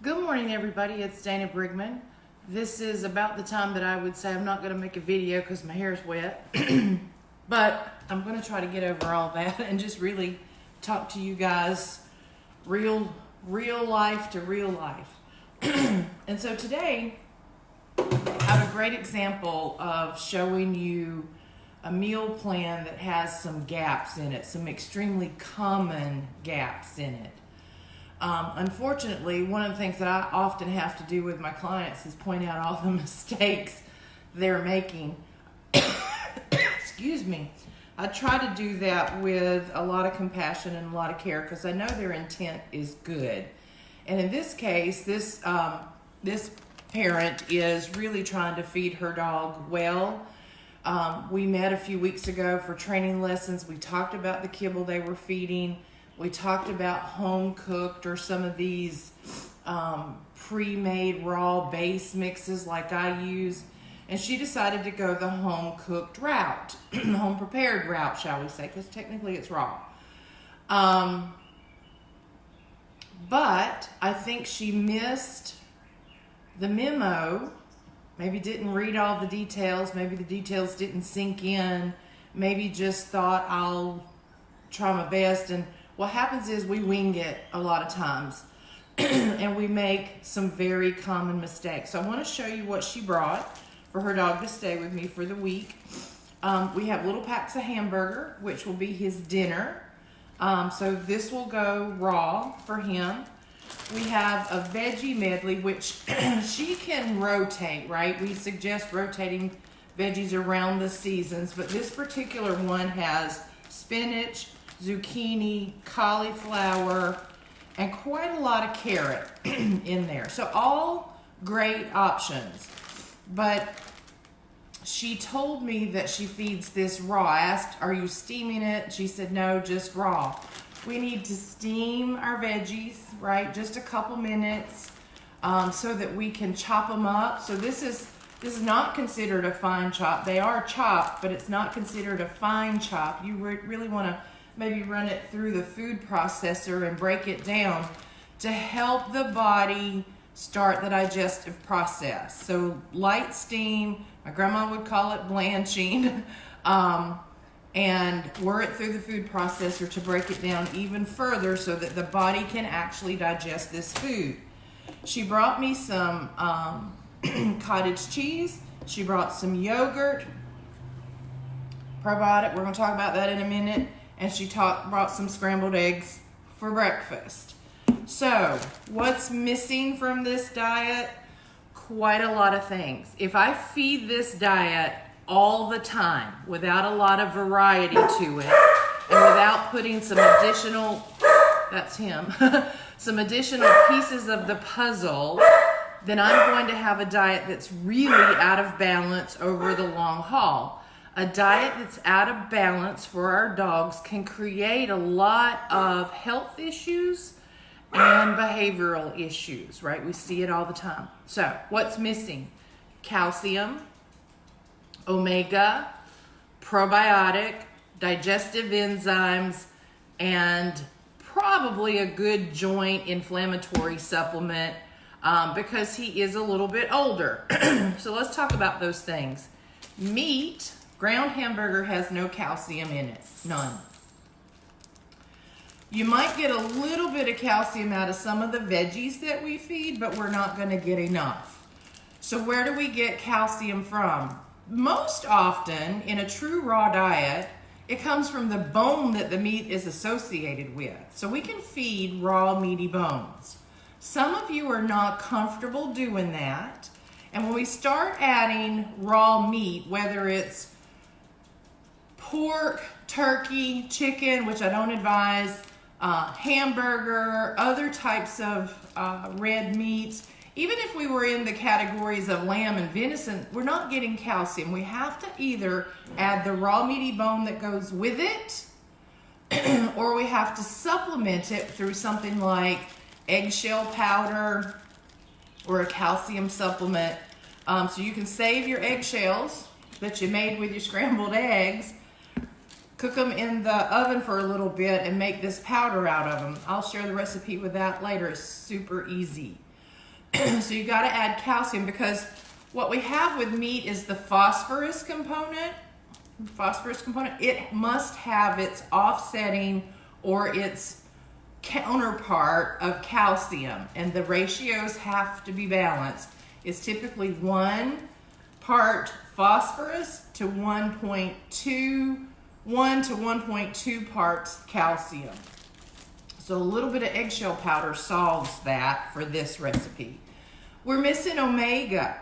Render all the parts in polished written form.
Good morning, everybody. It's Dana Brigman. This is about the time that I would say I'm not going to make a video because my hair is wet, but I'm going to try to get over all that and just really talk to you guys real life to real life. And so today, I have a great example of showing you a meal plan that has some gaps in it, some extremely common gaps in it. Unfortunately, one of the things that I often have to do with my clients is point out all the mistakes they're making. Excuse me. I try to do that with a lot of compassion and a lot of care because I know their intent is good. And in this case, this parent is really trying to feed her dog well. We met a few weeks ago for training lessons. We talked about the kibble they were feeding. We talked about home cooked or some of these pre-made raw base mixes like I use. And she decided to go the home cooked route, home prepared route, shall we say, because technically it's raw. But I think she missed the memo, maybe didn't read all the details, maybe the details didn't sink in, maybe just thought I'll try my best. And what happens is we wing it a lot of times and we make some very common mistakes. So I want to show you what she brought for her dog to stay with me for the week. We have little packs of hamburger, which will be his dinner. So this will go raw for him. We have a veggie medley, which she can rotate, right? We suggest rotating veggies around the seasons, but this particular one has spinach, zucchini, cauliflower, and quite a lot of carrot in there. So all great options. But she told me that she feeds this raw. I asked, are you steaming it? She said, no, just raw. We need to steam our veggies, right? Just a couple minutes so that we can chop them up. So this is not considered a fine chop. They are chopped, but it's not considered a fine chop. You really want to maybe run it through the food processor and break it down to help the body start the digestive process. So light steam, my grandma would call it blanching, and whir it through the food processor to break it down even further so that the body can actually digest this food. She brought me some cottage cheese. She brought some yogurt, probiotic. We're going to talk about that in a minute. And she brought some scrambled eggs for breakfast. So, what's missing from this diet? Quite a lot of things. If I feed this diet all the time without a lot of variety to it and without putting some additional, that's him, some additional pieces of the puzzle, then I'm going to have a diet that's really out of balance over the long haul. A diet that's out of balance for our dogs can create a lot of health issues and behavioral issues, right? We see it all the time. So, what's missing? Calcium, omega, probiotic, digestive enzymes, and probably a good joint inflammatory supplement because he is a little bit older. So let's talk about those things. Meat. Ground hamburger has no calcium in it, none. You might get a little bit of calcium out of some of the veggies that we feed, but we're not going to get enough. So where do we get calcium from? Most often, in a true raw diet, it comes from the bone that the meat is associated with. So we can feed raw meaty bones. Some of you are not comfortable doing that. And when we start adding raw meat, whether it's pork, turkey, chicken, which I don't advise, hamburger, other types of red meats. Even if we were in the categories of lamb and venison, we're not getting calcium. We have to either add the raw meaty bone that goes with it, or we have to supplement it through something like eggshell powder or a calcium supplement. So you can save your eggshells that you made with your scrambled eggs, cook them in the oven for a little bit and make this powder out of them. I'll share the recipe with that later. It's super easy. So you got to add calcium, because what we have with meat is the phosphorus component. It must have its offsetting or its counterpart of calcium, and the ratios have to be balanced. It's typically 1 part phosphorus to 1 to 1.2 parts calcium. So a little bit of eggshell powder solves that for this recipe. We're missing omega.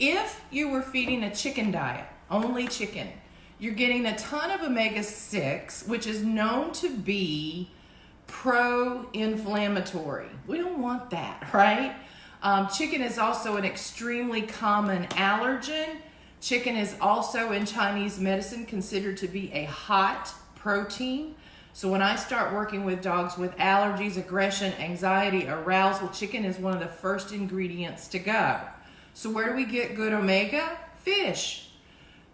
If you were feeding a chicken diet, only chicken, you're getting a ton of omega-6, which is known to be pro-inflammatory. We don't want that, right? Chicken is also an extremely common allergen. Chicken is also in Chinese medicine considered to be a hot protein. So when I start working with dogs with allergies, aggression, anxiety, arousal, chicken is one of the first ingredients to go. So where do we get good omega? Fish.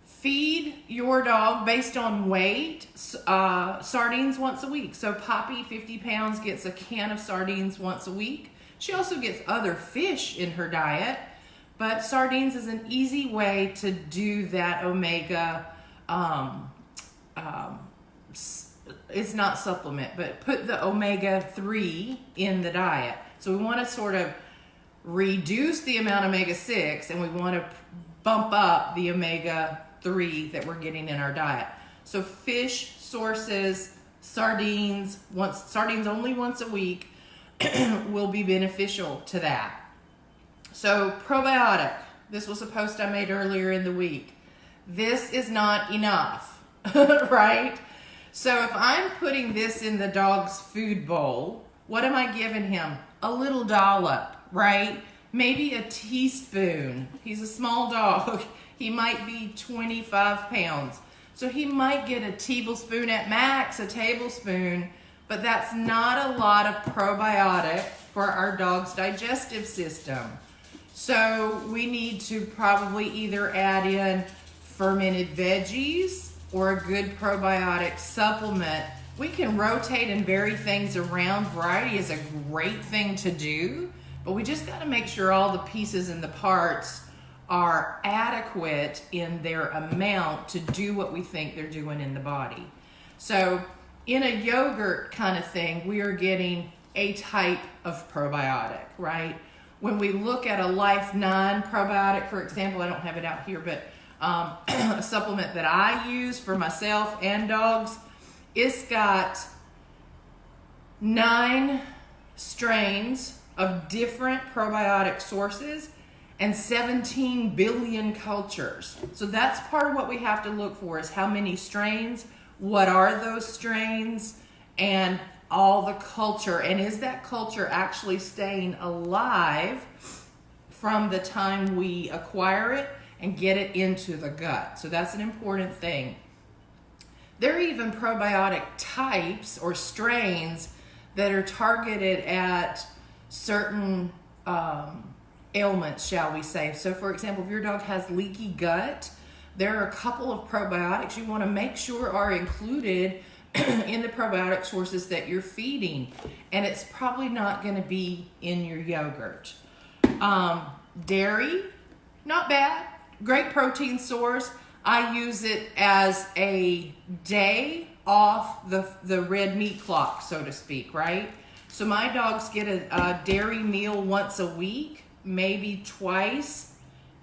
Feed your dog based on weight, sardines once a week. So Poppy, 50 pounds, gets a can of sardines once a week. She also gets other fish in her diet, but sardines is an easy way to do that omega. It's not supplement, but put the omega-3 in the diet. So we want to sort of reduce the amount of omega-6, and we want to bump up the omega-3 that we're getting in our diet. So fish sources, sardines only once a week will be beneficial to that. So probiotic, this was a post I made earlier in the week. This is not enough, right? So if I'm putting this in the dog's food bowl, what am I giving him? A little dollop, right? Maybe a teaspoon. He's a small dog. He might be 25 pounds. So he might get a tablespoon at max, a tablespoon, but that's not a lot of probiotic for our dog's digestive system. So we need to probably either add in fermented veggies or a good probiotic supplement. We can rotate and vary things around. Variety is a great thing to do, but we just got to make sure all the pieces and the parts are adequate in their amount to do what we think they're doing in the body. So in a yogurt kind of thing, we are getting a type of probiotic, right? When we look at a Life 9 probiotic, for example, I don't have it out here, but a supplement that I use for myself and dogs, it's got 9 strains of different probiotic sources and 17 billion cultures. So that's part of what we have to look for, is how many strains, what are those strains, and all the culture, and is that culture actually staying alive from the time we acquire it and get it into the gut. So that's an important thing. There are even probiotic types or strains that are targeted at certain ailments, shall we say. So for example, if your dog has leaky gut, there are a couple of probiotics you want to make sure are included in the probiotic sources that you're feeding. And it's probably not going to be in your yogurt. Dairy, not bad. Great protein source. I use it as a day off the red meat clock, so to speak, right? So my dogs get a dairy meal once a week, maybe twice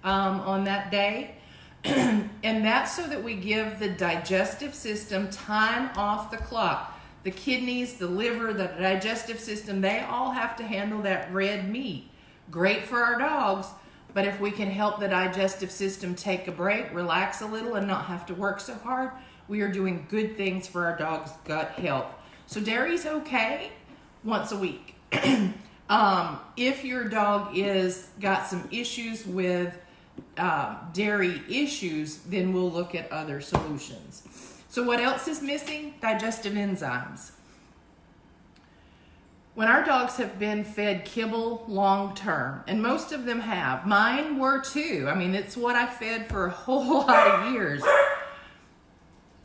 on that day. And that's so that we give the digestive system time off the clock. The kidneys, the liver, the digestive system, they all have to handle that red meat. Great for our dogs, but if we can help the digestive system take a break, relax a little, and not have to work so hard, we are doing good things for our dog's gut health. So dairy's okay once a week. If your dog got some issues with dairy issues, then we'll look at other solutions. So what else is missing? Digestive enzymes. When our dogs have been fed kibble long term, and most of them have, mine were too. I mean, it's what I fed for a whole lot of years.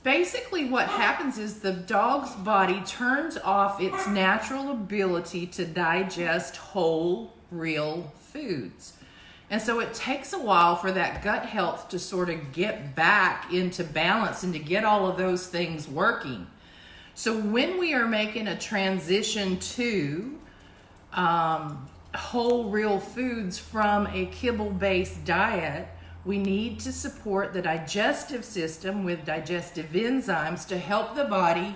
Basically what happens is the dog's body turns off its natural ability to digest whole real foods. And so it takes a while for that gut health to sort of get back into balance and to get all of those things working. So when we are making a transition to whole real foods from a kibble-based diet, we need to support the digestive system with digestive enzymes to help the body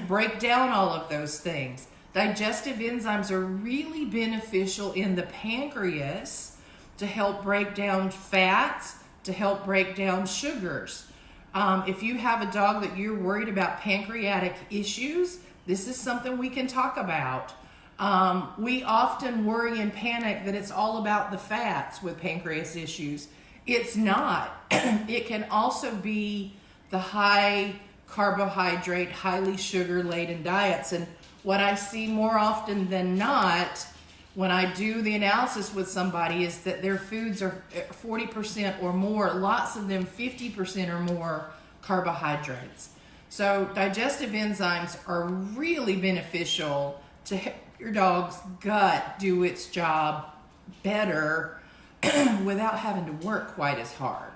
break down all of those things. Digestive enzymes are really beneficial in the pancreas to help break down fats, to help break down sugars. If you have a dog that you're worried about pancreatic issues, this is something we can talk about. We often worry and panic that it's all about the fats with pancreas issues. It's not. It can also be the high carbohydrate, highly sugar-laden diets. And what I see more often than not when I do the analysis with somebody is that their foods are 40% or more, lots of them 50% or more carbohydrates. So digestive enzymes are really beneficial to help your dog's gut do its job better without having to work quite as hard.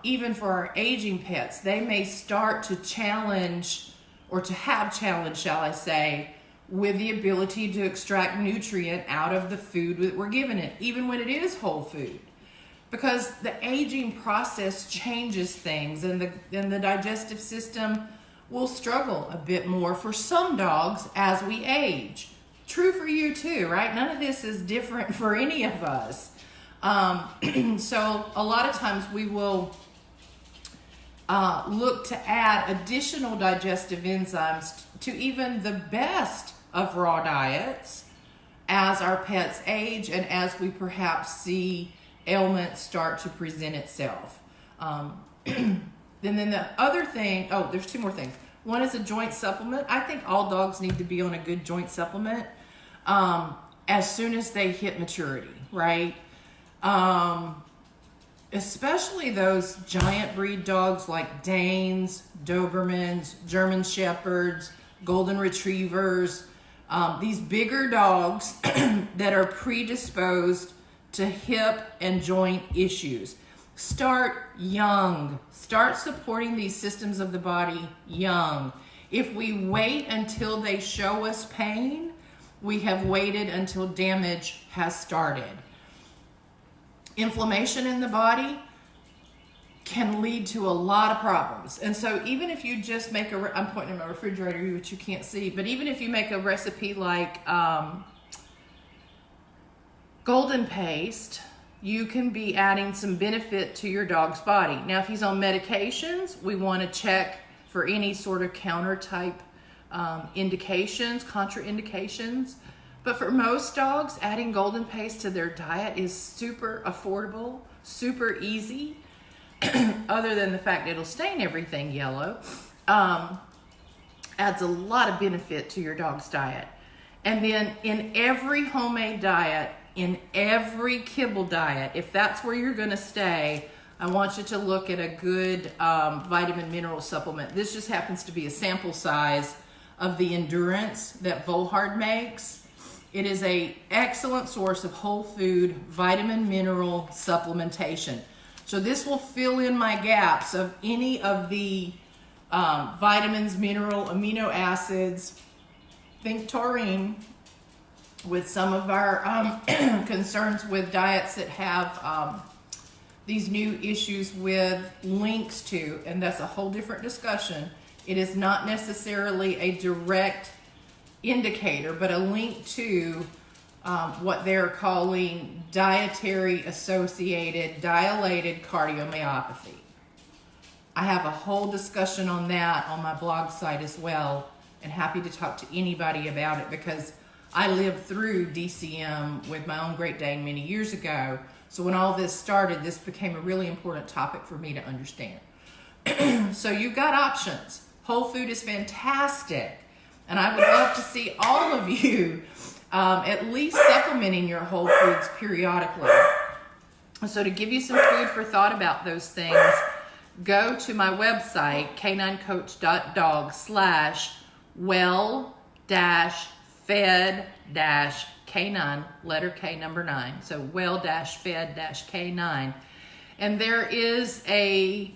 Even for our aging pets, they may start to challenge, or to have challenge, shall I say, with the ability to extract nutrient out of the food that we're giving it, even when it is whole food. Because the aging process changes things, and the digestive system will struggle a bit more for some dogs as we age. True for you too, right? None of this is different for any of us. So a lot of times we will look to add additional digestive enzymes to even the best of raw diets as our pets age and as we perhaps see ailments start to present itself. And then the other thing, there's two more things. One is a joint supplement. I think all dogs need to be on a good joint supplement as soon as they hit maturity, right? Especially those giant breed dogs like Danes, Dobermans, German Shepherds, Golden Retrievers, these bigger dogs that are predisposed to hip and joint issues. Start young. Start supporting these systems of the body young. If we wait until they show us pain, we have waited until damage has started. Inflammation in the body can lead to a lot of problems. And so even if you just make I'm pointing at my refrigerator, which you can't see, but even if you make a recipe like golden paste, you can be adding some benefit to your dog's body. Now, if he's on medications, we want to check for any sort of counter type indications, contraindications. But for most dogs, adding golden paste to their diet is super affordable, super easy, other than the fact it'll stain everything yellow. Adds a lot of benefit to your dog's diet. And then in every homemade diet, in every kibble diet, if that's where you're going to stay, I want you to look at a good vitamin mineral supplement. This just happens to be a sample size of the Endurance that Volhard makes. It is an excellent source of whole food vitamin mineral supplementation. So this will fill in my gaps of any of the vitamins, mineral, amino acids. Think taurine with some of our concerns with diets that have these new issues with links to, and that's a whole different discussion. It is not necessarily a direct indicator, but a link to what they're calling dietary associated dilated cardiomyopathy. I have a whole discussion on that on my blog site as well, and happy to talk to anybody about it because I lived through DCM with my own Great Dane many years ago. So when all this started, this became a really important topic for me to understand. So you've got options. Whole food is fantastic. And I would love to see all of you at least supplementing your whole foods periodically. So to give you some food for thought about those things, go to my website, caninecoach.dog/well-fed-kibble. K9, letter K, number 9. So well-fed-K9. And there is a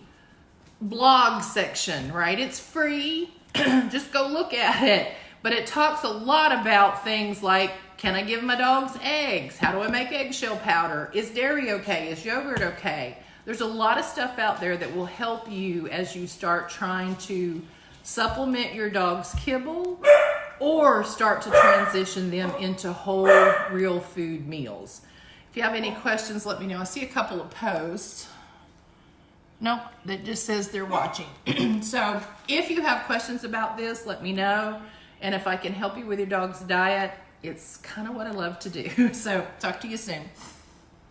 blog section, right? It's free. Just go look at it. But it talks a lot about things like, can I give my dogs eggs? How do I make eggshell powder? Is dairy okay? Is yogurt okay? There's a lot of stuff out there that will help you as you start trying to supplement your dog's kibble or start to transition them into whole, real food meals. If you have any questions, let me know. I see a couple of posts. Nope, that just says they're watching. So if you have questions about this, let me know. And if I can help you with your dog's diet, it's kind of what I love to do. So talk to you soon.